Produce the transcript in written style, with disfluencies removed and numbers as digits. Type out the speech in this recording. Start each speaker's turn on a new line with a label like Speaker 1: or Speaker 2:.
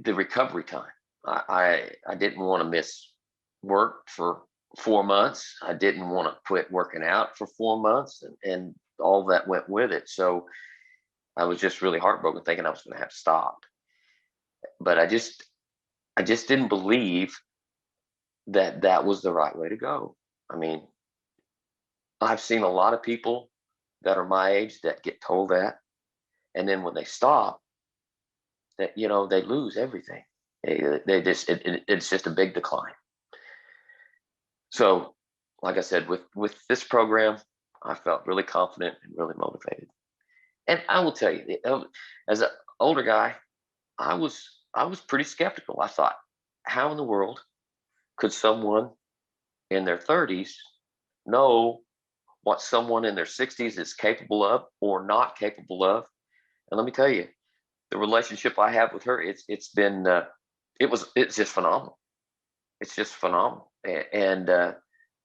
Speaker 1: the recovery time. I didn't want to miss work for 4 months. I didn't want to quit working out for 4 months, and all that went with it. So I was just really heartbroken, thinking I was going to have to stop. But I just didn't believe that that was the right way to go. I mean, I've seen a lot of people that are my age that get told that, and then when they stop, that they lose everything. They just it's just a big decline. So, like I said, with this program, I felt really confident and really motivated. And I will tell you, as an older guy, I was pretty skeptical. I thought, how in the world could someone in their 30s know what someone in their 60s is capable of or not capable of? And let me tell you, the relationship I have with her, it's just phenomenal. It's just phenomenal. And